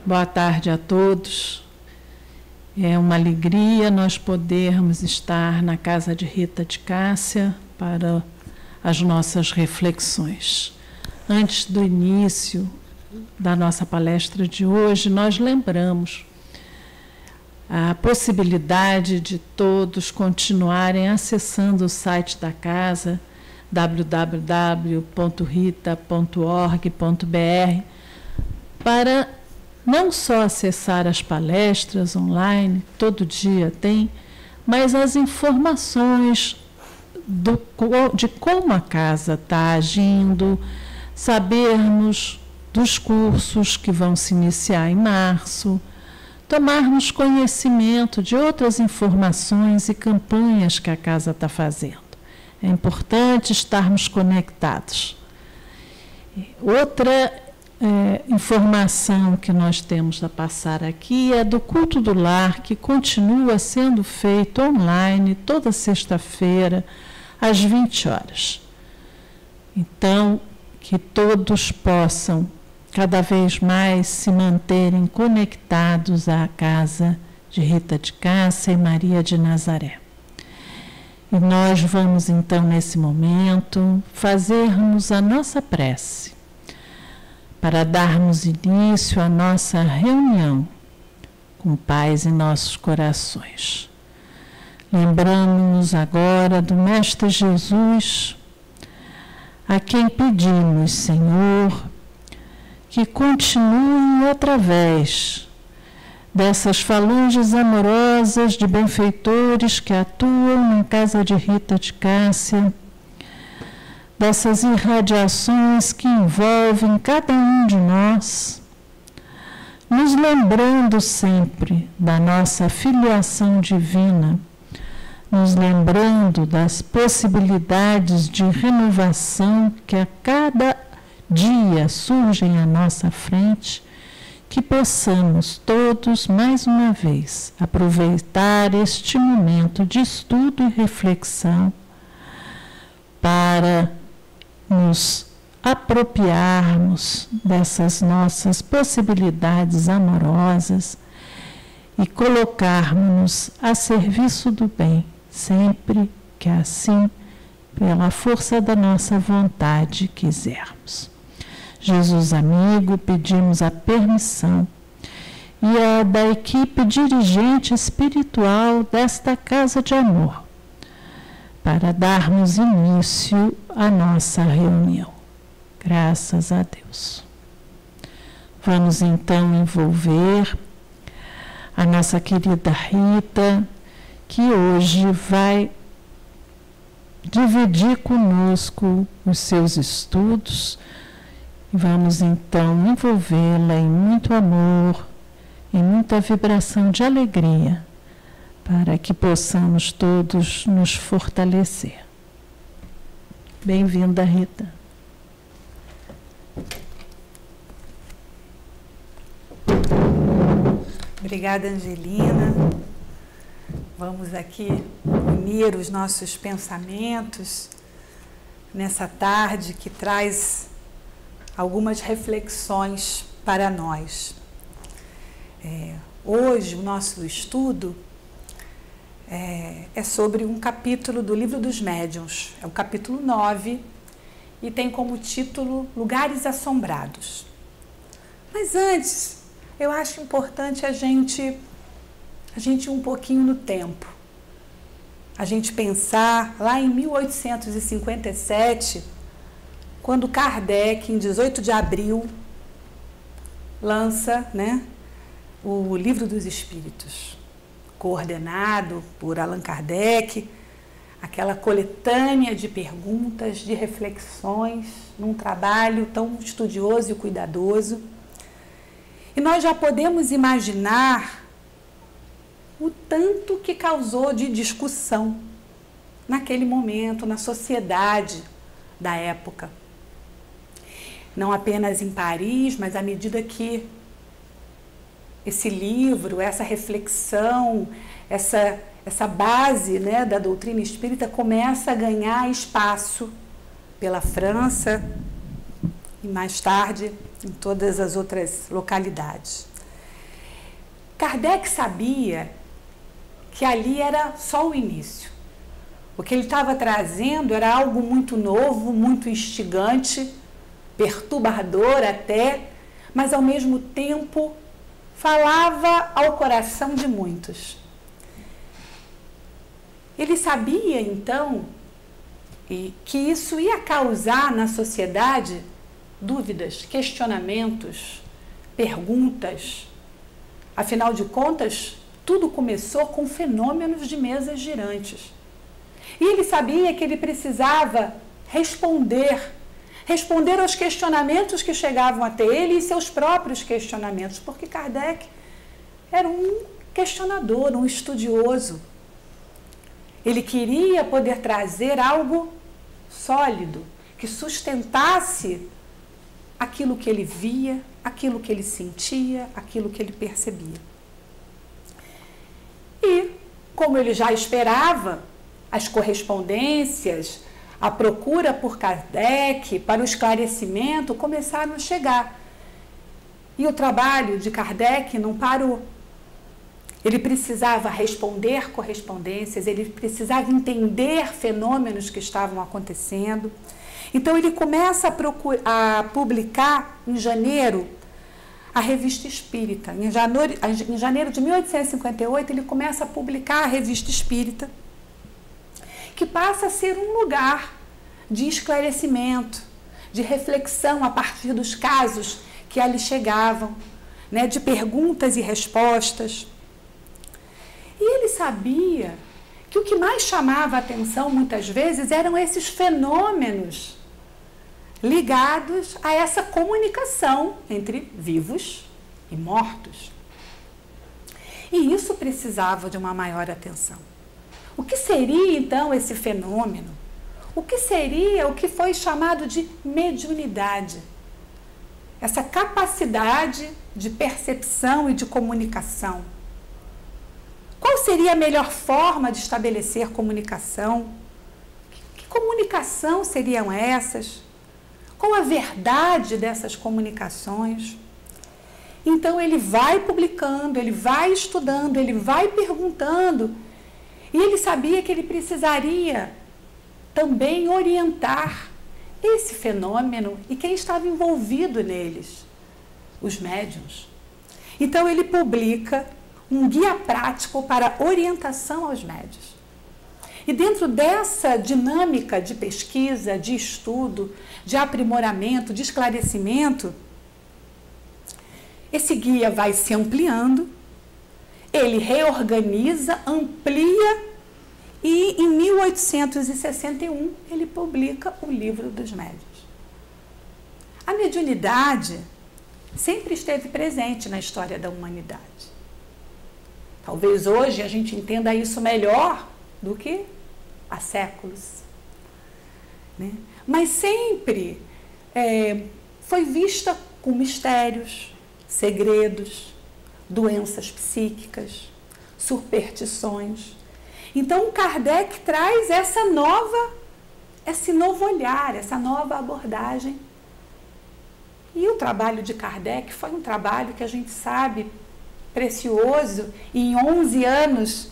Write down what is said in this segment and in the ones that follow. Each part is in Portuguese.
Boa tarde a todos. É uma alegria nós podermos estar na casa de Rita de Cássia para as nossas reflexões. Antes do início da nossa palestra de hoje, nós lembramos a possibilidade de todos continuarem acessando o site da casa, www.rita.org.br, para não só acessar as palestras online, todo dia tem, mas as informações de como a casa está agindo, sabermos dos cursos que vão se iniciar em março, tomarmos conhecimento de outras informações e campanhas que a casa está fazendo. É importante estarmos conectados. Outra informação que nós temos a passar aqui é do culto do lar, que continua sendo feito online toda sexta-feira, às 20 horas. Então, que todos possam cada vez mais se manterem conectados à casa de Rita de Cássia e Maria de Nazaré. E nós vamos, então, nesse momento, fazermos a nossa prece para darmos início à nossa reunião com paz em nossos corações. Lembrando-nos agora do Mestre Jesus, a quem pedimos, Senhor, que continue através dessas falanges amorosas de benfeitores que atuam na casa de Rita de Cássia, dessas irradiações que envolvem cada um de nós, nos lembrando sempre da nossa filiação divina, nos lembrando das possibilidades de renovação que a cada dia surgem à nossa frente, que possamos todos, mais uma vez, aproveitar este momento de estudo e reflexão para nos apropriarmos dessas nossas possibilidades amorosas e colocarmos-nos a serviço do bem, sempre que assim, pela força da nossa vontade, quisermos. Jesus amigo, pedimos a permissão e a da equipe dirigente espiritual desta casa de amor, para darmos início à nossa reunião. Graças a Deus. Vamos então envolver a nossa querida Rita, que hoje vai dividir conosco os seus estudos. Vamos então envolvê-la em muito amor, em muita vibração de alegria, para que possamos todos nos fortalecer. Bem-vinda, Rita. Obrigada, Angelina. Vamos aqui unir os nossos pensamentos nessa tarde que traz algumas reflexões para nós. Hoje o nosso estudo é sobre um capítulo do Livro dos Médiuns, é o capítulo 9, e tem como título Lugares Assombrados. Mas antes, eu acho importante a gente ir um pouquinho no tempo, a gente pensar lá em 1857, quando Kardec, em 18 de abril, lança, o Livro dos Espíritos, coordenado por Allan Kardec, aquela coletânea de perguntas, de reflexões, num trabalho tão estudioso e cuidadoso. E nós já podemos imaginar o tanto que causou de discussão naquele momento, na sociedade da época. Não apenas em Paris, mas à medida que esse livro, essa reflexão, essa base da doutrina espírita começa a ganhar espaço pela França e mais tarde em todas as outras localidades. Kardec sabia que ali era só o início. O que ele estava trazendo era algo muito novo, muito instigante, perturbador até, mas ao mesmo tempo falava ao coração de muitos. Ele sabia, então, que isso ia causar na sociedade dúvidas, questionamentos, perguntas. Afinal de contas, tudo começou com fenômenos de mesas girantes. E ele sabia que ele precisava responder aos questionamentos que chegavam até ele e seus próprios questionamentos, porque Kardec era um questionador, um estudioso. Ele queria poder trazer algo sólido, que sustentasse aquilo que ele via, aquilo que ele sentia, aquilo que ele percebia. E, como ele já esperava, as correspondências, a procura por Kardec para o esclarecimento começaram a chegar. E o trabalho de Kardec não parou. Ele precisava responder correspondências, ele precisava entender fenômenos que estavam acontecendo. Então, ele começa a publicar, em janeiro, a Revista Espírita. Em janeiro de 1858, ele começa a publicar a Revista Espírita, que passa a ser um lugar de esclarecimento, de reflexão a partir dos casos que ali chegavam, né, de perguntas e respostas. E ele sabia que o que mais chamava a atenção muitas vezes eram esses fenômenos ligados a essa comunicação entre vivos e mortos. E isso precisava de uma maior atenção. O que seria então esse fenômeno? O que seria o que foi chamado de mediunidade? Essa capacidade de percepção e de comunicação. Qual seria a melhor forma de estabelecer comunicação? Que comunicação seriam essas? Qual a verdade dessas comunicações? Então ele vai publicando, ele vai estudando, ele vai perguntando, e ele sabia que ele precisaria também orientar esse fenômeno e quem estava envolvido neles, os médiuns. Então ele publica um guia prático para orientação aos médiuns. E dentro dessa dinâmica de pesquisa, de estudo, de aprimoramento, de esclarecimento, esse guia vai se ampliando, ele reorganiza, amplia e em 1861 ele publica o Livro dos Médiuns. A mediunidade sempre esteve presente na história da humanidade. Talvez hoje a gente entenda isso melhor do que há séculos, né? Mas sempre foi vista com mistérios, segredos, doenças psíquicas, superstições. Então Kardec traz esse novo olhar, essa nova abordagem. E o trabalho de Kardec foi um trabalho que a gente sabe precioso, e em 11 anos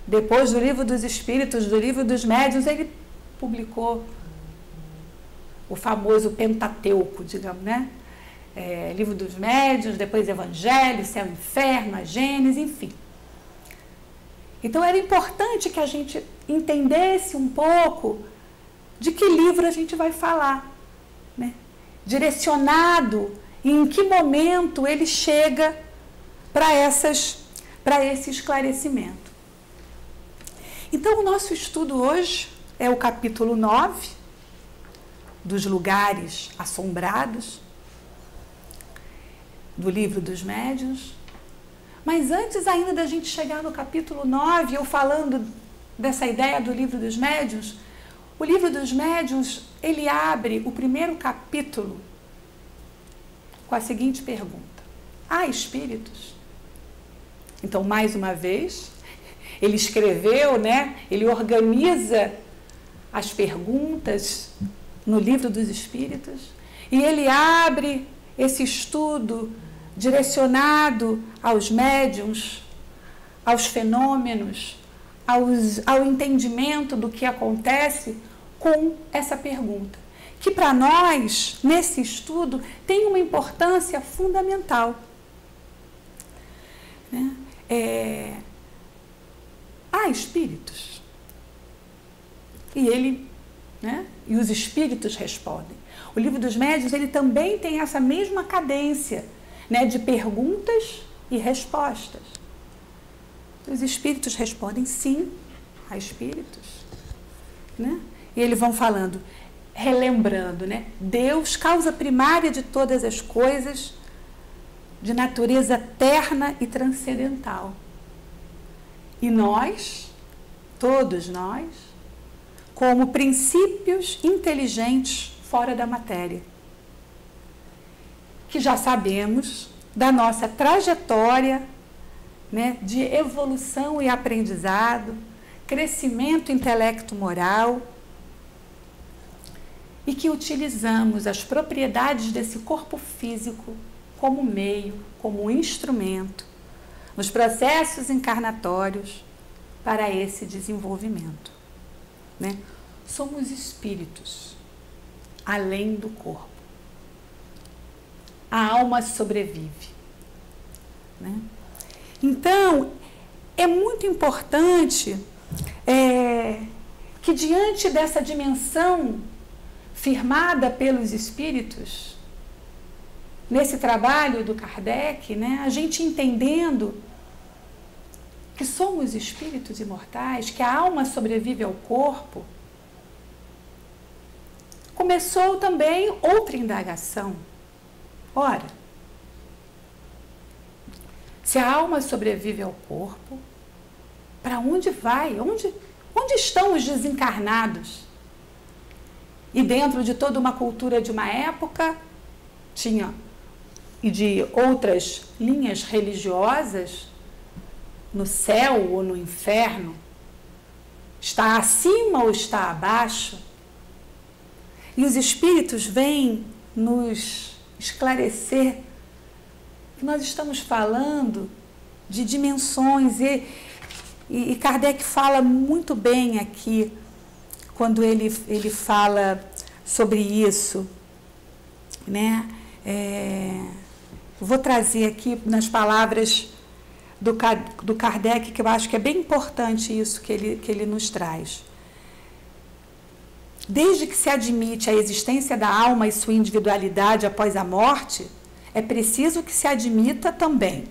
depois do Livro dos Espíritos, do Livro dos Médiuns, ele publicou o famoso Pentateuco, digamos, né? Livro dos Médiuns, depois Evangelho, Céu e Inferno, a Gênesis, enfim. Então era importante que a gente entendesse um pouco de que livro a gente vai falar, né? Direcionado e em que momento ele chega para esse esclarecimento. Então, o nosso estudo hoje é o capítulo 9, dos lugares assombrados, do Livro dos Médiuns. Mas antes ainda da gente chegar no capítulo 9, eu falando dessa ideia do Livro dos Médiuns, o Livro dos Médiuns, ele abre o primeiro capítulo com a seguinte pergunta: há espíritos? Então, mais uma vez, ele escreveu, né? Ele organiza as perguntas no Livro dos Espíritos e ele abre esse estudo direcionado aos médiuns, aos fenômenos, ao entendimento do que acontece com essa pergunta, que para nós, nesse estudo, tem uma importância fundamental. Né? Há espíritos. E os espíritos respondem. O Livro dos Médiuns, ele também tem essa mesma cadência, né, de perguntas e respostas. Os espíritos respondem sim, há espíritos. Né? E eles vão falando, relembrando, né? Deus, causa primária de todas as coisas, de natureza eterna e transcendental. E nós, todos nós, como princípios inteligentes fora da matéria, que já sabemos da nossa trajetória, né, de evolução e aprendizado, crescimento intelecto-moral, e que utilizamos as propriedades desse corpo físico como meio, como instrumento, nos processos encarnatórios para esse desenvolvimento. Né? Somos espíritos, além do corpo. A alma sobrevive. Né? Então, é muito importante que diante dessa dimensão firmada pelos espíritos, nesse trabalho do Kardec, né, a gente entendendo que somos espíritos imortais, que a alma sobrevive ao corpo, começou também outra indagação. Ora, se a alma sobrevive ao corpo, para onde vai? Onde estão os desencarnados? E dentro de toda uma cultura de uma época, tinha, e de outras linhas religiosas, no céu ou no inferno, está acima ou está abaixo? E os espíritos vêm nos esclarecer que nós estamos falando de dimensões, e Kardec fala muito bem aqui, quando ele fala sobre isso, né? Vou trazer aqui nas palavras do Kardec, que eu acho que é bem importante isso que ele nos traz. Desde que se admite a existência da alma e sua individualidade após a morte, é preciso que se admita também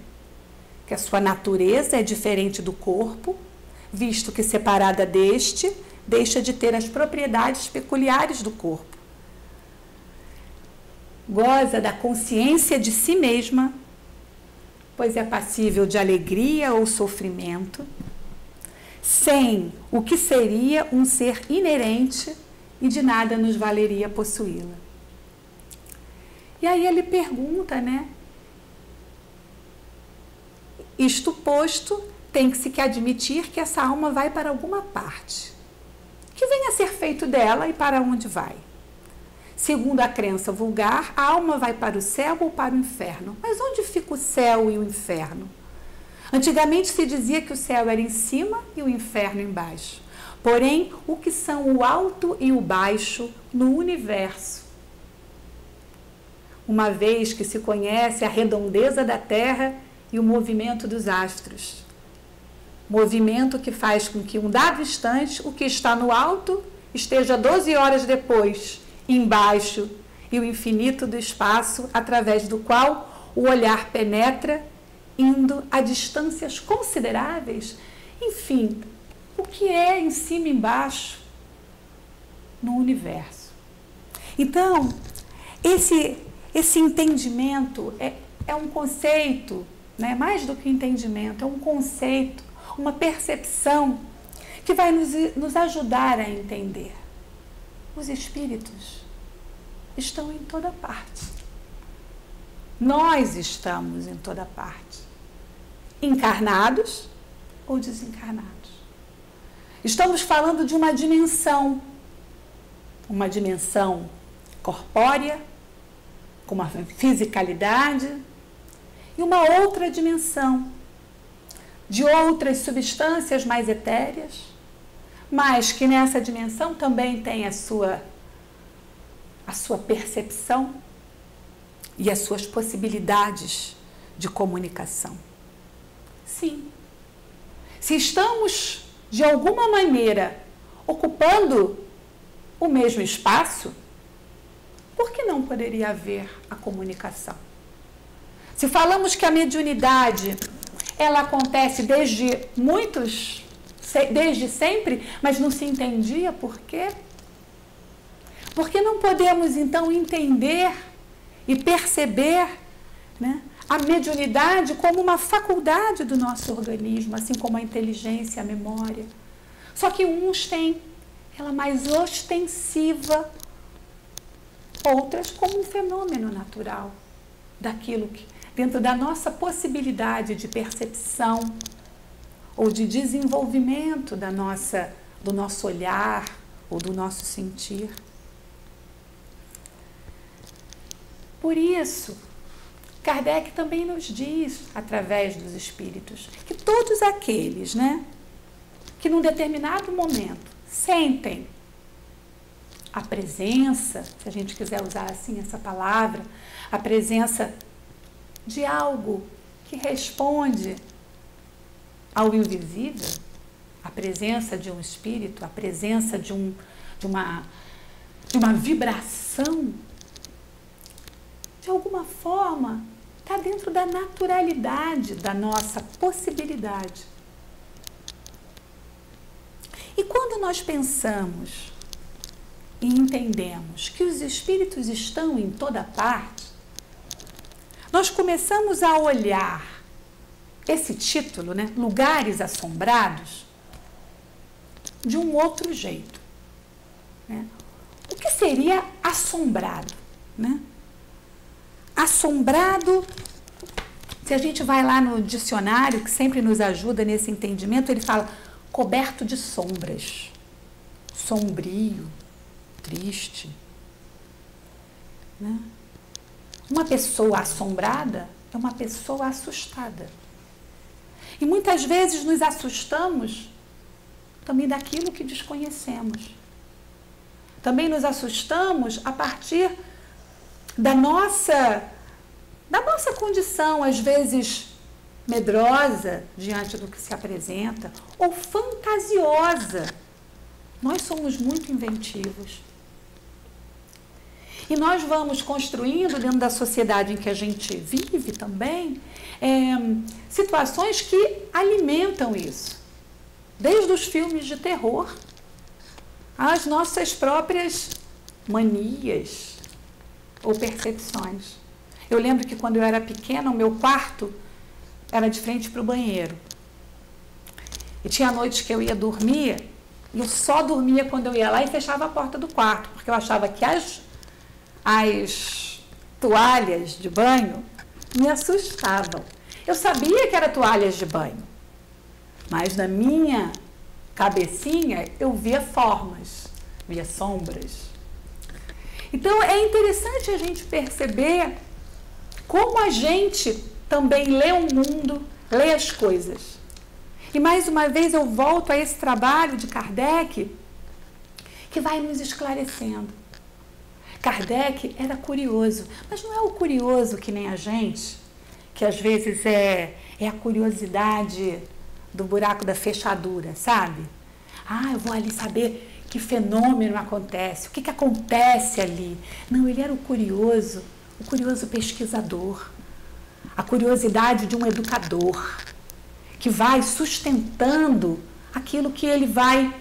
que a sua natureza é diferente do corpo, visto que separada deste, deixa de ter as propriedades peculiares do corpo. Goza da consciência de si mesma, pois é passível de alegria ou sofrimento, sem o que seria um ser inerente e de nada nos valeria possuí-la. E aí ele pergunta, né? Isto posto, tem que se admitir que essa alma vai para alguma parte. Que venha a ser feito dela e para onde vai? Segundo a crença vulgar, a alma vai para o céu ou para o inferno. Mas onde fica o céu e o inferno? Antigamente se dizia que o céu era em cima e o inferno embaixo. Porém, o que são o alto e o baixo no universo? Uma vez que se conhece a redondeza da Terra e o movimento dos astros. Movimento que faz com que, um dado instante, o que está no alto esteja 12 horas depois embaixo, e o infinito do espaço através do qual o olhar penetra, indo a distâncias consideráveis. Enfim, o que é em cima e embaixo no universo? Então, esse entendimento é um conceito, né? Mais do que entendimento, é um conceito, uma percepção que vai nos ajudar a entender. Os espíritos estão em toda parte. Nós estamos em toda parte. Encarnados ou desencarnados. Estamos falando de uma dimensão corpórea, com uma fisicalidade, e uma outra dimensão, de outras substâncias mais etéreas, mas que nessa dimensão também tem a sua percepção e as suas possibilidades de comunicação. Sim, se estamos, de alguma maneira, ocupando o mesmo espaço, por que não poderia haver a comunicação? Se falamos que a mediunidade, ela acontece desde sempre, mas não se entendia por quê? Por que não podemos, então, entender e perceber, né, a mediunidade como uma faculdade do nosso organismo, assim como a inteligência, a memória? Só que uns têm ela mais ostensiva, outras como um fenômeno natural, daquilo que, dentro da nossa possibilidade de percepção ou de desenvolvimento do nosso olhar ou do nosso sentir. Por isso, Kardec também nos diz, através dos espíritos, que todos aqueles, né, que num determinado momento sentem a presença, se a gente quiser usar assim essa palavra, a presença de algo que responde ao invisível, a presença de um espírito, a presença de uma vibração, de alguma forma, está dentro da naturalidade da nossa possibilidade. E quando nós pensamos e entendemos que os espíritos estão em toda parte, nós começamos a olhar esse título, né, Lugares Assombrados, de um outro jeito, né? O que seria assombrado, né? Assombrado, se a gente vai lá no dicionário, que sempre nos ajuda nesse entendimento, ele fala coberto de sombras, sombrio, triste, né? Uma pessoa assombrada é uma pessoa assustada. E muitas vezes nos assustamos também daquilo que desconhecemos. Também nos assustamos a partir da nossa condição, às vezes medrosa diante do que se apresenta, ou fantasiosa. Nós somos muito inventivos. E nós vamos construindo, dentro da sociedade em que a gente vive também, situações que alimentam isso. Desde os filmes de terror, às nossas próprias manias ou percepções. Eu lembro que quando eu era pequena, o meu quarto era de frente para o banheiro. E tinha noites que eu ia dormir, e eu só dormia quando eu ia lá e fechava a porta do quarto, porque eu achava que as toalhas de banho me assustavam. Eu sabia que eram toalhas de banho, mas na minha cabecinha eu via formas, via sombras. Então é interessante a gente perceber como a gente também lê o mundo, lê as coisas. E mais uma vez eu volto a esse trabalho de Kardec, que vai nos esclarecendo. Kardec era curioso, mas não é o curioso que nem a gente, que às vezes é a curiosidade do buraco da fechadura, sabe? Ah, eu vou ali saber que fenômeno acontece, o que acontece ali. Não, ele era o curioso pesquisador, a curiosidade de um educador, que vai sustentando aquilo que ele vai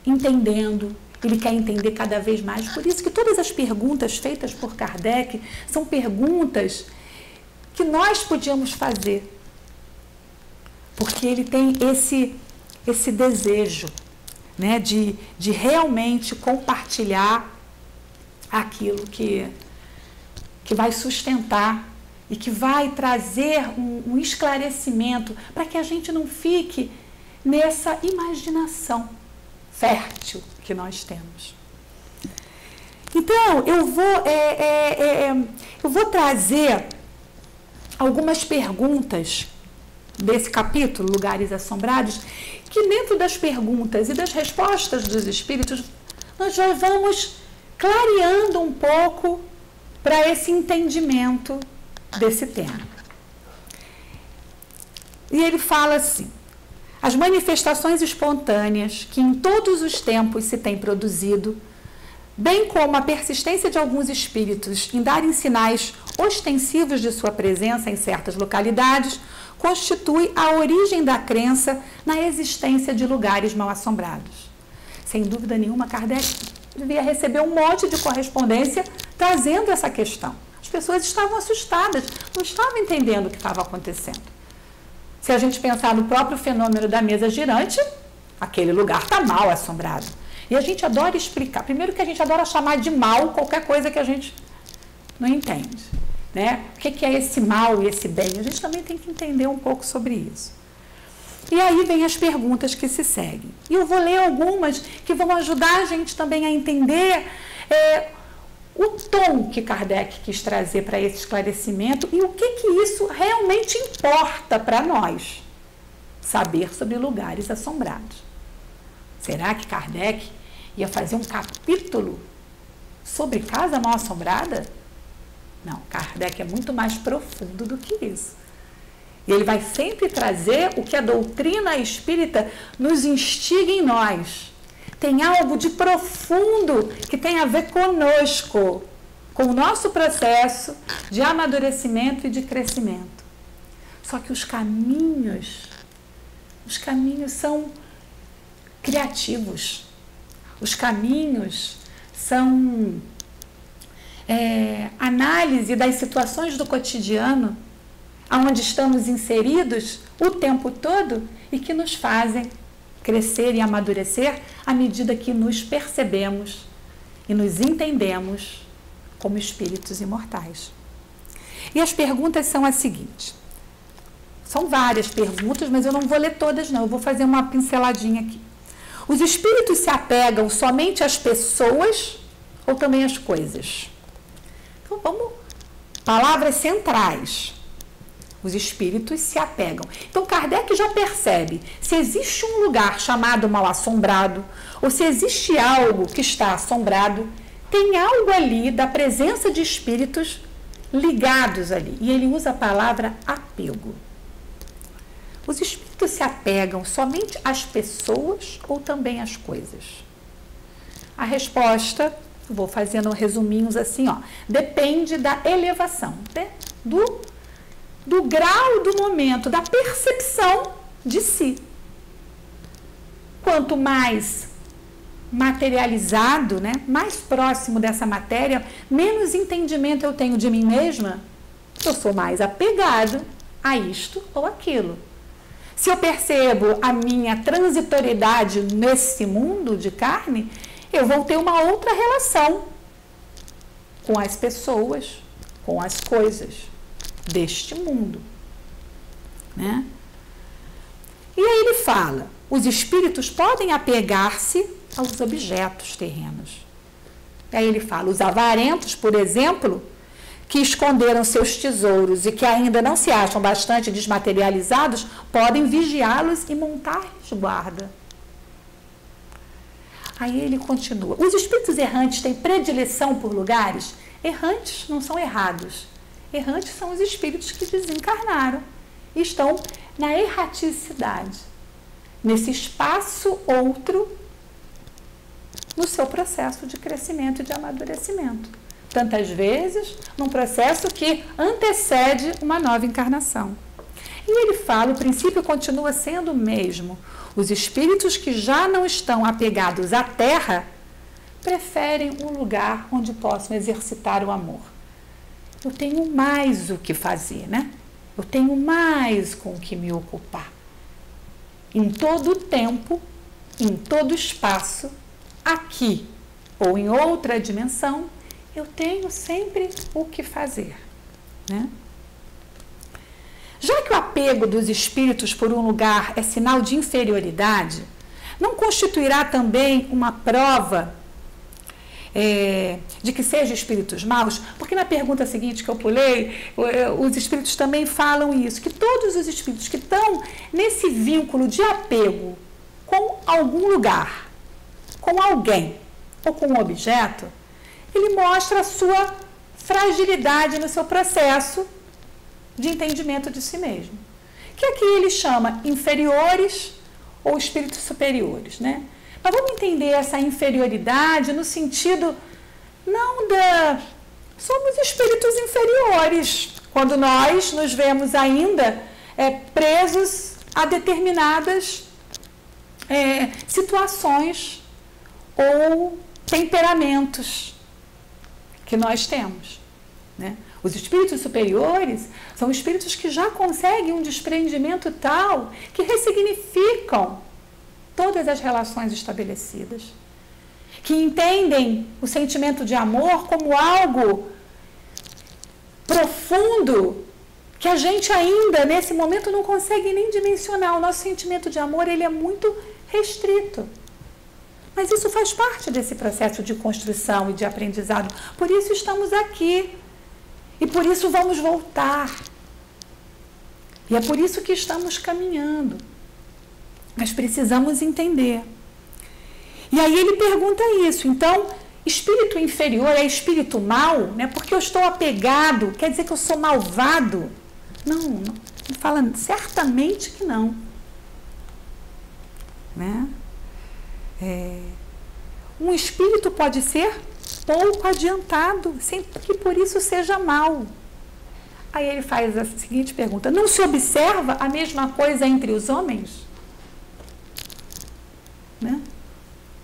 entendendo. Ele quer entender cada vez mais. Por isso que todas as perguntas feitas por Kardec são perguntas que nós podíamos fazer. Porque ele tem esse desejo, né, de realmente compartilhar aquilo que vai sustentar e que vai trazer um esclarecimento para que a gente não fique nessa imaginação fértil que nós temos. Então, eu vou trazer algumas perguntas desse capítulo, Lugares Assombrados, que dentro das perguntas e das respostas dos espíritos, nós já vamos clareando um pouco para esse entendimento desse tema. E ele fala assim: as manifestações espontâneas que em todos os tempos se têm produzido, bem como a persistência de alguns espíritos em darem sinais ostensivos de sua presença em certas localidades, constitui a origem da crença na existência de lugares mal-assombrados. Sem dúvida nenhuma, Kardec devia receber um monte de correspondência trazendo essa questão. As pessoas estavam assustadas, não estavam entendendo o que estava acontecendo. Se a gente pensar no próprio fenômeno da mesa girante, aquele lugar está mal assombrado. E a gente adora explicar. Primeiro que a gente adora chamar de mal qualquer coisa que a gente não entende, né? O que é esse mal e esse bem? A gente também tem que entender um pouco sobre isso. E aí vem as perguntas que se seguem. E eu vou ler algumas que vão ajudar a gente também a entender o tom que Kardec quis trazer para esse esclarecimento e o que isso realmente importa para nós saber sobre lugares assombrados. Será que Kardec ia fazer um capítulo sobre casa mal assombrada? Não, Kardec é muito mais profundo do que isso. E ele vai sempre trazer o que a doutrina espírita nos instiga em nós. Tem algo de profundo que tem a ver conosco, com o nosso processo de amadurecimento e de crescimento. Só que os caminhos são criativos. Os caminhos são análise das situações do cotidiano, onde estamos inseridos o tempo todo e que nos fazem crescer e amadurecer à medida que nos percebemos e nos entendemos como espíritos imortais. E as perguntas são as seguintes. São várias perguntas, mas eu não vou ler todas não, eu vou fazer uma pinceladinha aqui. Os espíritos se apegam somente às pessoas ou também às coisas? Então vamos, palavras centrais. Os espíritos se apegam. Então, Kardec já percebe se existe um lugar chamado mal-assombrado ou se existe algo que está assombrado, tem algo ali da presença de espíritos ligados ali. E ele usa a palavra apego. Os espíritos se apegam somente às pessoas ou também às coisas? A resposta, vou fazendo resuminhos assim, ó, depende da elevação, né? do grau do momento, da percepção de si. Quanto mais materializado, né, mais próximo dessa matéria, menos entendimento eu tenho de mim mesma, eu sou mais apegado a isto ou aquilo. Se eu percebo a minha transitoriedade nesse mundo de carne, eu vou ter uma outra relação com as pessoas, com as coisas deste mundo, né? E aí ele fala, os espíritos podem apegar-se aos objetos terrenos. E aí ele fala, os avarentos, por exemplo, que esconderam seus tesouros e que ainda não se acham bastante desmaterializados, podem vigiá-los e montar-lhes guarda. Aí ele continua, os espíritos errantes têm predileção por lugares? Errantes não são errados. Errantes são os espíritos que desencarnaram e estão na erraticidade, nesse espaço outro, no seu processo de crescimento e de amadurecimento. Tantas vezes, num processo que antecede uma nova encarnação. E ele fala, o princípio continua sendo o mesmo. Os espíritos que já não estão apegados à terra preferem um lugar onde possam exercitar o amor. Eu tenho mais o que fazer, né? Eu tenho mais com o que me ocupar. Em todo o tempo, em todo espaço, aqui ou em outra dimensão, eu tenho sempre o que fazer, né? Já que o apego dos espíritos por um lugar é sinal de inferioridade, não constituirá também uma prova de que sejam espíritos maus, porque na pergunta seguinte que eu pulei, os espíritos também falam isso, que todos os espíritos que estão nesse vínculo de apego com algum lugar, com alguém ou com um objeto, ele mostra a sua fragilidade no seu processo de entendimento de si mesmo. Que aqui ele chama inferiores ou espíritos superiores, né? Mas vamos entender essa inferioridade no sentido não da... Somos espíritos inferiores, quando nós nos vemos ainda presos a determinadas situações ou temperamentos que nós temos, né? Os espíritos superiores são espíritos que já conseguem um desprendimento tal que ressignificam todas as relações estabelecidas, que entendem o sentimento de amor como algo profundo que a gente ainda, nesse momento, não consegue nem dimensionar. O nosso sentimento de amor, ele é muito restrito. Mas isso faz parte desse processo de construção e de aprendizado. Por isso estamos aqui. E por isso vamos voltar. E é por isso que estamos caminhando. Mas precisamos entender. E aí ele pergunta isso. Então, espírito inferior é espírito mau, né? Porque eu estou apegado, quer dizer que eu sou malvado? Não fala certamente que não. Né? Um espírito pode ser pouco adiantado, sem que por isso seja mau. Aí ele faz a seguinte pergunta: não se observa a mesma coisa entre os homens? Né?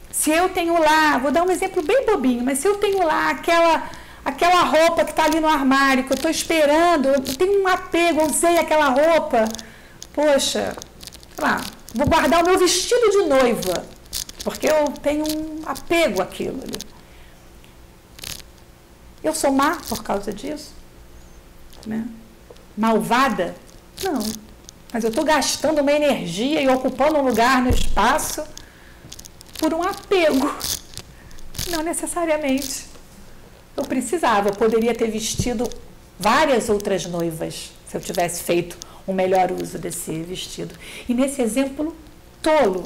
Se eu tenho lá, vou dar um exemplo bem bobinho, mas se eu tenho lá aquela roupa que está ali no armário, que eu estou esperando, eu tenho um apego, eu usei aquela roupa, poxa, sei lá, vou guardar o meu vestido de noiva, porque eu tenho um apego àquilo ali. Eu sou má por causa disso? Né? Malvada? Não. Mas eu estou gastando uma energia e ocupando um lugar no espaço por um apego. Não necessariamente. Eu precisava, eu poderia ter vestido várias outras noivas se eu tivesse feito um melhor uso desse vestido. E nesse exemplo tolo,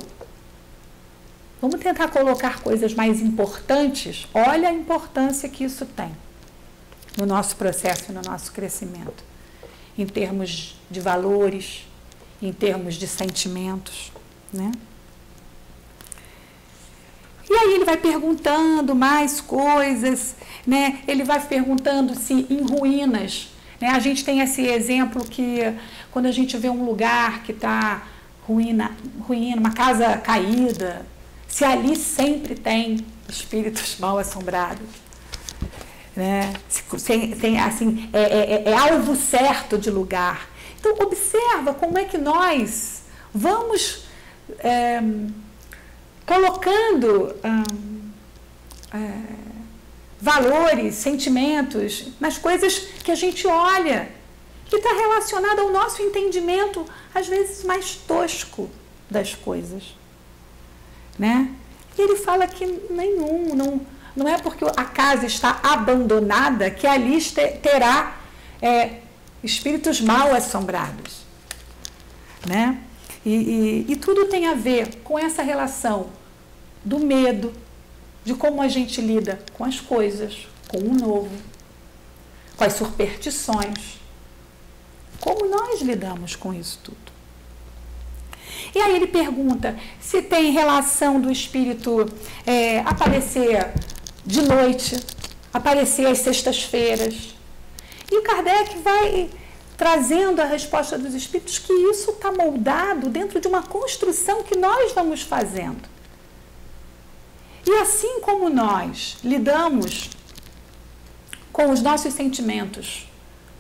vamos tentar colocar coisas mais importantes. Olha a importância que isso tem no nosso processo e no nosso crescimento, em termos de valores, em termos de sentimentos, né? E aí ele vai perguntando mais coisas, né? Ele vai perguntando se em ruínas, né? A gente tem esse exemplo que quando a gente vê um lugar que está ruína, uma casa caída, se ali sempre tem espíritos mal assombrados, né? Assim, é alvo certo de lugar. Então observa como é que nós vamos colocando valores, sentimentos nas coisas que a gente olha, que está relacionado ao nosso entendimento, às vezes mais tosco das coisas, né? E ele fala que não é porque a casa está abandonada que ali terá espíritos mal assombrados, né? E tudo tem a ver com essa relação do medo, de como a gente lida com as coisas, com o novo, com as superstições, como nós lidamos com isso tudo. E aí ele pergunta se tem relação do espírito aparecer de noite, aparecer às sextas-feiras. E o Kardec vai trazendo a resposta dos espíritos que isso está moldado dentro de uma construção que nós vamos fazendo. E assim como nós lidamos com os nossos sentimentos,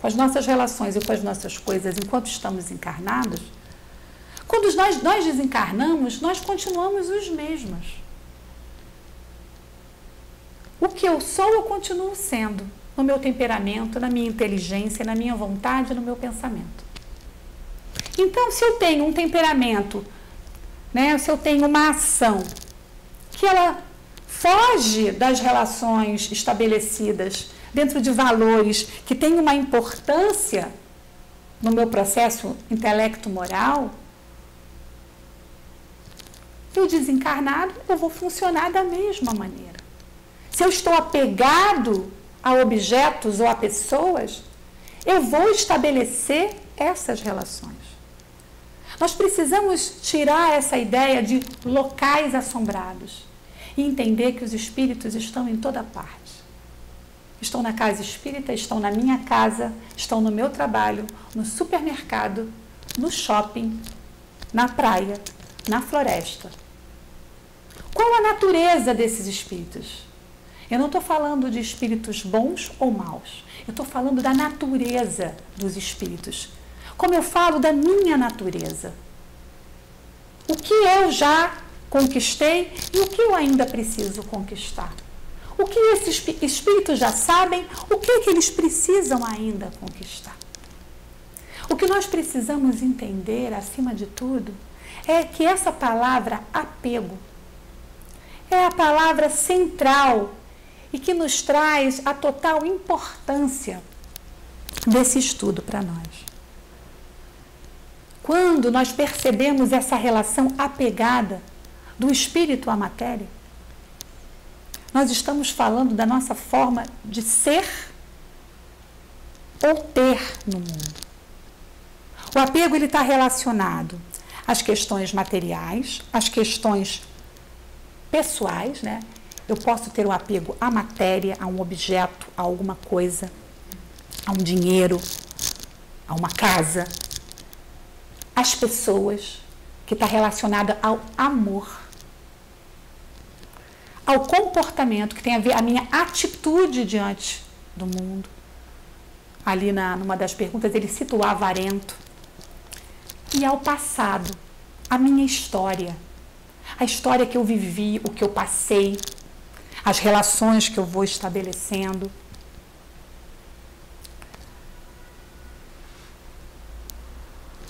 com as nossas relações e com as nossas coisas enquanto estamos encarnados, quando nós desencarnamos, nós continuamos os mesmos. O que eu sou, eu continuo sendo, no meu temperamento, na minha inteligência, na minha vontade, no meu pensamento. Então, se eu tenho um temperamento, né, se eu tenho uma ação que ela foge das relações estabelecidas dentro de valores que têm uma importância no meu processo intelecto-moral, eu desencarnado, eu vou funcionar da mesma maneira. Se eu estou apegado a objetos ou a pessoas, eu vou estabelecer essas relações. Nós precisamos tirar essa ideia de locais assombrados e entender que os espíritos estão em toda parte. Estão na casa espírita, estão na minha casa, estão no meu trabalho, no supermercado, no shopping, na praia, na floresta. Qual a natureza desses espíritos? Eu não estou falando de espíritos bons ou maus. Eu estou falando da natureza dos espíritos. Como eu falo da minha natureza. O que eu já conquistei e o que eu ainda preciso conquistar. O que esses espíritos já sabem, o que eles precisam ainda conquistar. O que nós precisamos entender, acima de tudo, é que essa palavra apego é a palavra central e que nos traz a total importância desse estudo para nós. Quando nós percebemos essa relação apegada do espírito à matéria, nós estamos falando da nossa forma de ser ou ter no mundo. O apego ele está relacionado às questões materiais, às questões pessoais, né? Eu posso ter um apego à matéria, a um objeto, a alguma coisa, a um dinheiro, a uma casa, às pessoas, que está relacionada ao amor, ao comportamento, que tem a ver a minha atitude diante do mundo. Ali numa das perguntas ele cita o avarento. E ao passado, a minha história, a história que eu vivi, o que eu passei, as relações que eu vou estabelecendo.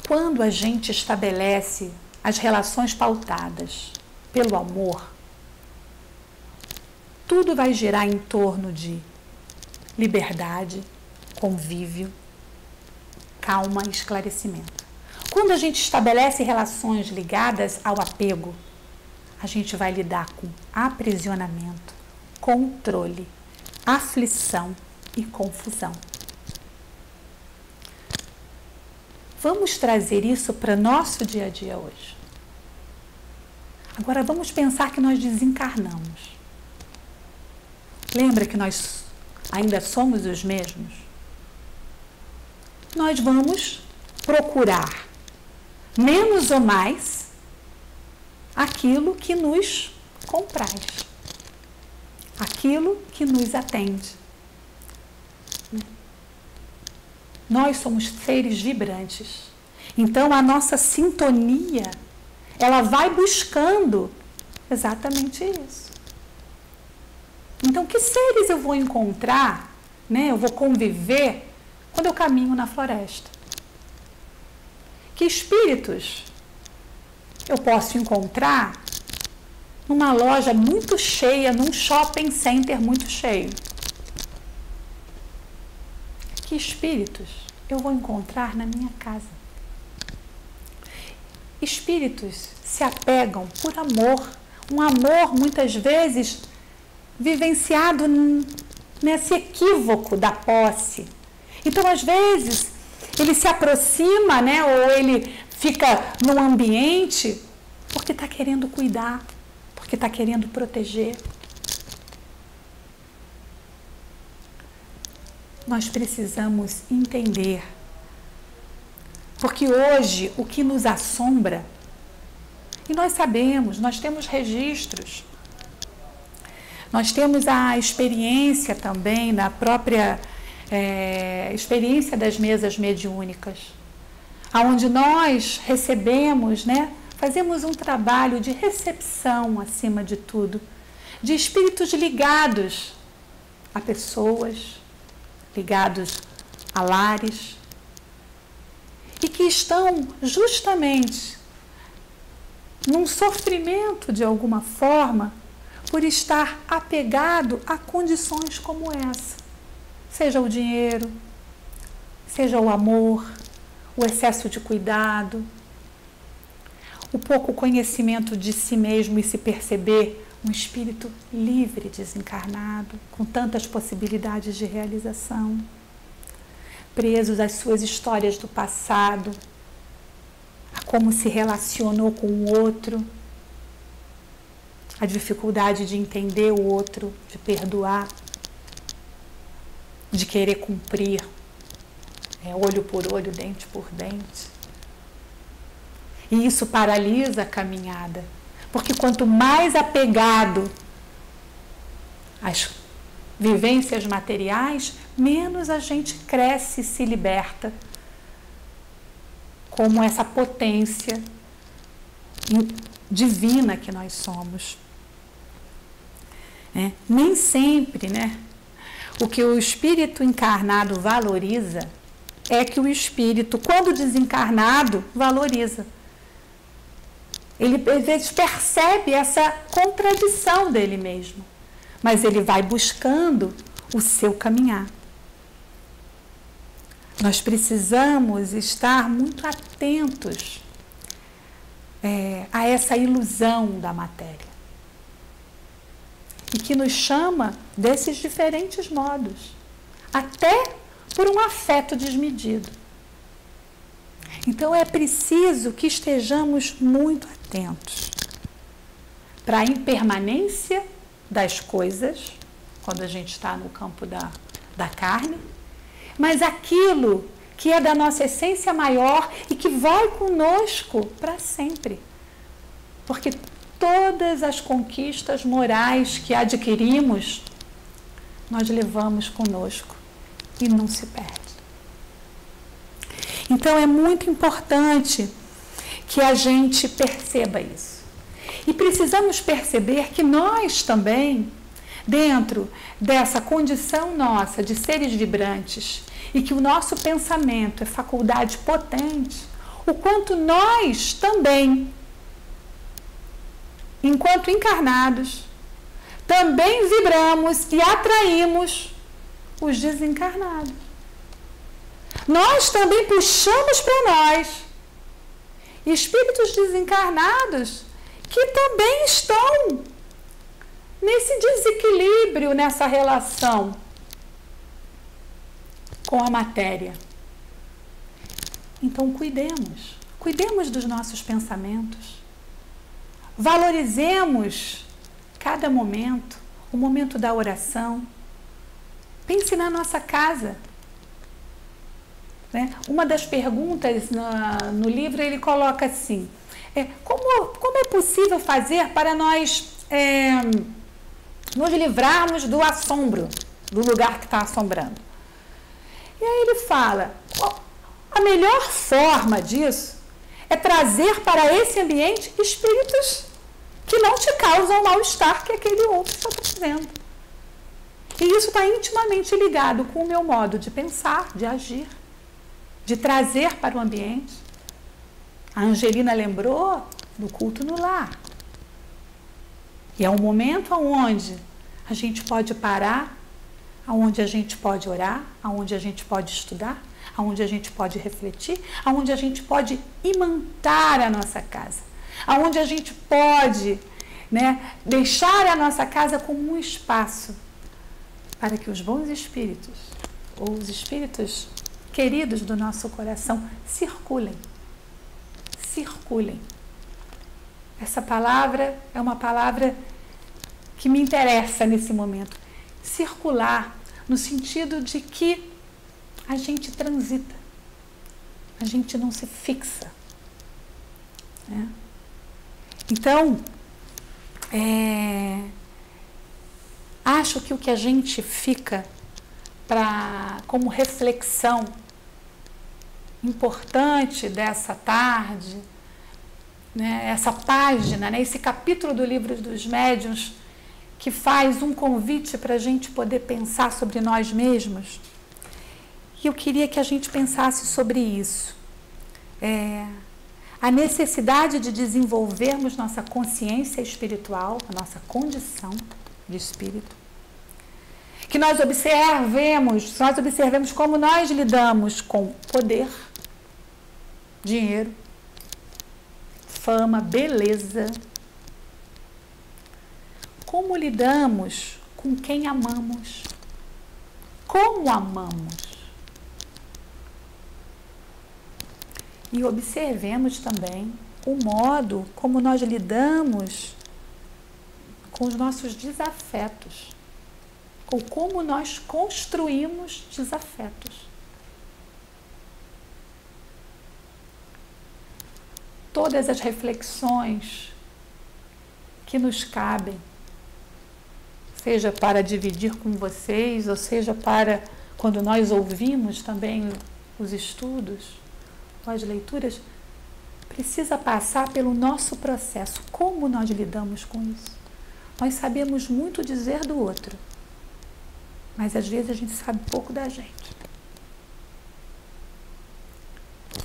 Quando a gente estabelece as relações pautadas pelo amor, tudo vai girar em torno de liberdade, convívio, calma e esclarecimento. Quando a gente estabelece relações ligadas ao apego, a gente vai lidar com aprisionamento, controle, aflição e confusão. Vamos trazer isso para nosso dia a dia hoje. Agora vamos pensar que nós desencarnamos. Lembra que nós ainda somos os mesmos? Nós vamos procurar, menos ou mais, aquilo que nos compraz, aquilo que nos atende. Nós somos seres vibrantes. Então, a nossa sintonia, ela vai buscando exatamente isso. Então, que seres eu vou encontrar, né? Eu vou conviver quando eu caminho na floresta? Que espíritos eu posso encontrar numa loja muito cheia, num shopping center muito cheio? Que espíritos eu vou encontrar na minha casa? Espíritos se apegam por amor, um amor muitas vezes vivenciado nesse equívoco da posse. Então, às vezes, ele se aproxima, né, ou ele fica num ambiente porque está querendo cuidar, porque está querendo proteger. Nós precisamos entender, porque hoje o que nos assombra, e nós sabemos, nós temos registros, nós temos a experiência também, da própria experiência das mesas mediúnicas, onde nós recebemos, né, fazemos um trabalho de recepção, acima de tudo, de espíritos ligados a pessoas, ligados a lares, e que estão justamente num sofrimento de alguma forma, por estar apegado a condições como essa. Seja o dinheiro, seja o amor, o excesso de cuidado, o pouco conhecimento de si mesmo e se perceber um espírito livre, desencarnado, com tantas possibilidades de realização, presos às suas histórias do passado, a como se relacionou com o outro, a dificuldade de entender o outro, de perdoar, de querer cumprir, olho por olho, dente por dente. E isso paralisa a caminhada, porque quanto mais apegado às vivências materiais, menos a gente cresce e se liberta, como essa potência divina que nós somos. Nem sempre, o que o espírito encarnado valoriza é que o espírito, quando desencarnado, valoriza. Ele, às vezes, percebe essa contradição dele mesmo, mas ele vai buscando o seu caminhar. Nós precisamos estar muito atentos a essa ilusão da matéria, e que nos chama desses diferentes modos, até por um afeto desmedido. Então é preciso que estejamos muito atentos para a impermanência das coisas, quando a gente está no campo da carne, mas aquilo que é da nossa essência maior e que vai conosco para sempre. Porque todas as conquistas morais que adquirimos, nós levamos conosco e não se perde. Então é muito importante que a gente perceba isso. E precisamos perceber que nós também, dentro dessa condição nossa de seres vibrantes, e que o nosso pensamento é faculdade potente, o quanto nós também, enquanto encarnados, também vibramos e atraímos os desencarnados. Nós também puxamos para nós espíritos desencarnados que também estão nesse desequilíbrio, nessa relação com a matéria. Então cuidemos dos nossos pensamentos, valorizemos cada momento, o momento da oração. Pense na nossa casa. Uma das perguntas no livro, ele coloca assim, como é possível fazer para nós nos livrarmos do assombro, do lugar que está assombrando? E aí ele fala, a melhor forma disso é trazer para esse ambiente espíritos que não te causam mal-estar que aquele outro está trazendo. E isso está intimamente ligado com o meu modo de pensar, de agir, de trazer para o ambiente. A Angelina lembrou do culto no lar. E é um momento onde a gente pode parar, onde a gente pode orar, onde a gente pode estudar, onde a gente pode refletir, onde a gente pode imantar a nossa casa, onde a gente pode deixar a nossa casa como um espaço para que os bons espíritos, ou os espíritos queridos do nosso coração, circulem. Essa palavra é uma palavra que me interessa nesse momento. Circular, no sentido de que a gente transita, a gente não se fixa. Então, acho que o que a gente fica como reflexão importante dessa tarde, essa página, esse capítulo do Livro dos Médiuns, que faz um convite para a gente poder pensar sobre nós mesmos. E eu queria que a gente pensasse sobre isso. a necessidade de desenvolvermos nossa consciência espiritual, a nossa condição de espírito. Que nós observemos como nós lidamos com poder, dinheiro, fama, beleza. Como lidamos com quem amamos? Como amamos? E observemos também o modo como nós lidamos com os nossos desafetos, ou como nós construímos desafetos. Todas as reflexões que nos cabem, seja para dividir com vocês, ou seja para quando nós ouvimos também os estudos, ou as leituras, precisa passar pelo nosso processo. Como nós lidamos com isso? Nós sabemos muito dizer do outro, mas às vezes a gente sabe pouco da gente.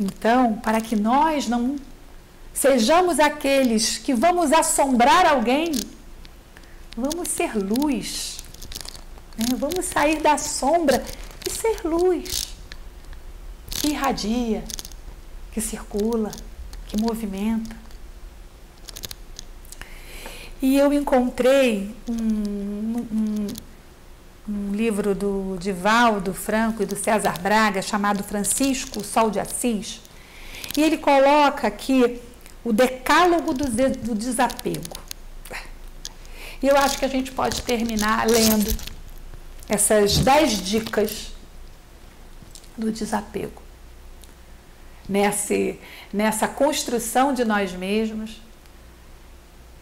Então, para que nós não sejamos aqueles que vamos assombrar alguém, vamos ser luz, né? Vamos sair da sombra e ser luz, que irradia, que circula, que movimenta. E eu encontrei um livro do Divaldo Franco e do César Braga, chamado Francisco, o Sol de Assis, e ele coloca aqui o decálogo do desapego. E eu acho que a gente pode terminar lendo essas 10 dicas do desapego. Nessa construção de nós mesmos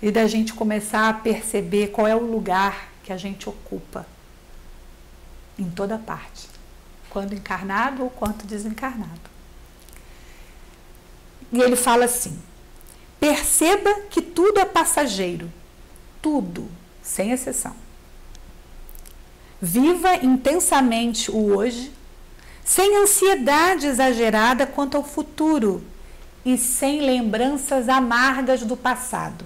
e da gente começar a perceber qual é o lugar que a gente ocupa em toda parte, quando encarnado ou quanto desencarnado. E ele fala assim: perceba que tudo é passageiro, tudo, sem exceção. Viva intensamente o hoje, sem ansiedade exagerada quanto ao futuro e sem lembranças amargas do passado.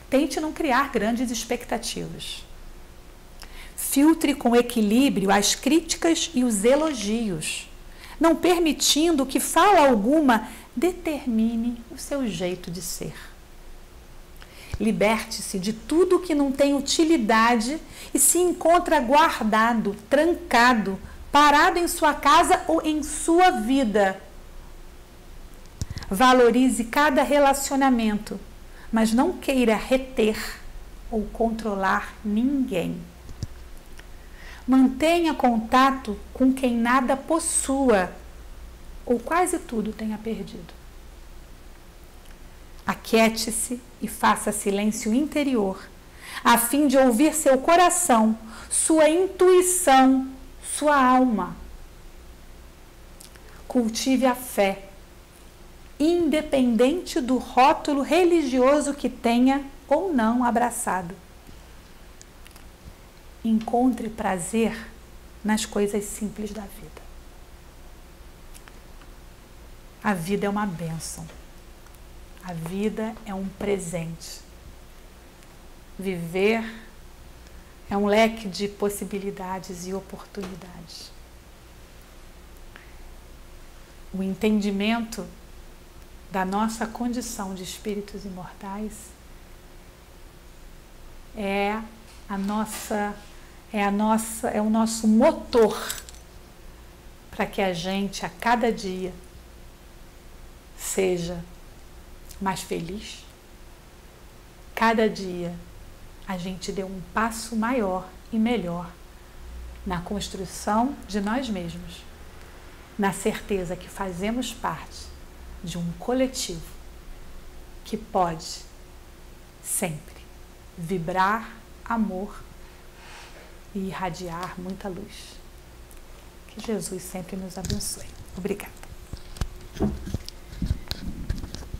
Tente não criar grandes expectativas. Filtre com equilíbrio as críticas e os elogios, não permitindo que fala alguma determine o seu jeito de ser. Liberte-se de tudo que não tem utilidade e se encontra guardado, trancado, parado em sua casa ou em sua vida. Valorize cada relacionamento, mas não queira reter ou controlar ninguém. Mantenha contato com quem nada possua ou quase tudo tenha perdido. Aquiete-se e faça silêncio interior, a fim de ouvir seu coração, sua intuição, sua alma. Cultive a fé, independente do rótulo religioso que tenha ou não abraçado. Encontre prazer nas coisas simples da vida. A vida é uma bênção. A vida é um presente. Viver é um leque de possibilidades e oportunidades. O entendimento da nossa condição de espíritos imortais é o nosso motor para que a gente, a cada dia, seja mais feliz. Cada dia a gente dê um passo maior e melhor na construção de nós mesmos, na certeza que fazemos parte de um coletivo que pode sempre vibrar amor e irradiar muita luz. Que Jesus sempre nos abençoe. Obrigada.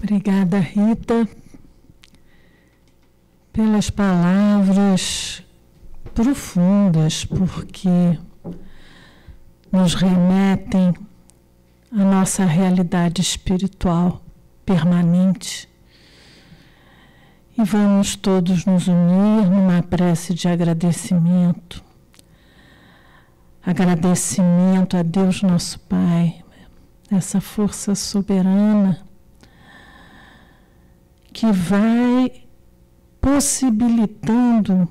Obrigada, Rita, pelas palavras profundas, porque nos remetem à nossa realidade espiritual. permanente. E vamos todos nos unir numa prece de agradecimento. Agradecimento a Deus nosso Pai, essa força soberana que vai possibilitando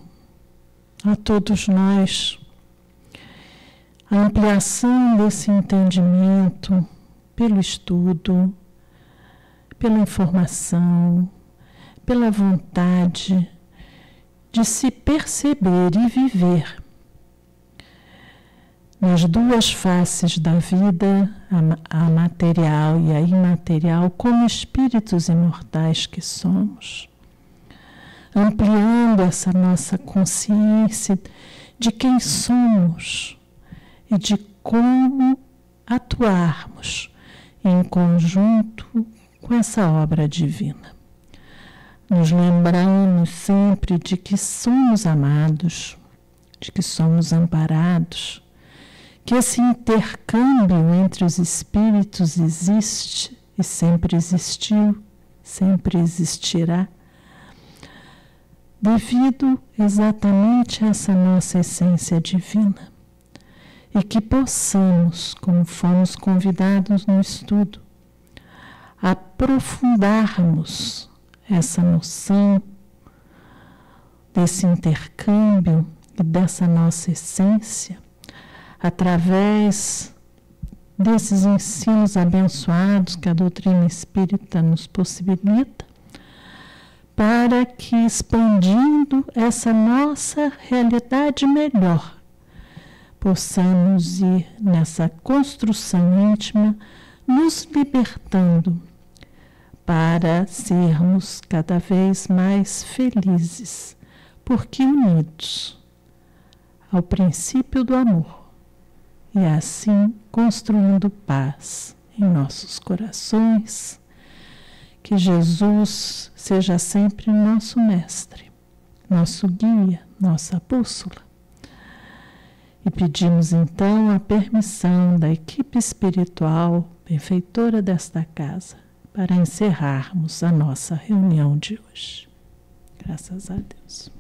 a todos nós a ampliação desse entendimento pelo estudo, pela informação, pela vontade de se perceber e viver nas duas faces da vida, a material e a imaterial, como espíritos imortais que somos, ampliando essa nossa consciência de quem somos e de como atuarmos em conjunto com essa obra divina. Nos lembramos sempre de que somos amados, de que somos amparados, que esse intercâmbio entre os espíritos existe e sempre existiu, sempre existirá, devido exatamente a essa nossa essência divina. E que possamos, como fomos convidados no estudo, aprofundarmos essa noção desse intercâmbio e dessa nossa essência, através desses ensinos abençoados que a doutrina espírita nos possibilita, para que, expandindo essa nossa realidade melhor, possamos ir nessa construção íntima, nos libertando para sermos cada vez mais felizes, porque unidos ao princípio do amor, e assim construindo paz em nossos corações. Que Jesus seja sempre nosso mestre, nosso guia, nossa bússola. E pedimos então a permissão da equipe espiritual benfeitora desta casa para encerrarmos a nossa reunião de hoje. Graças a Deus.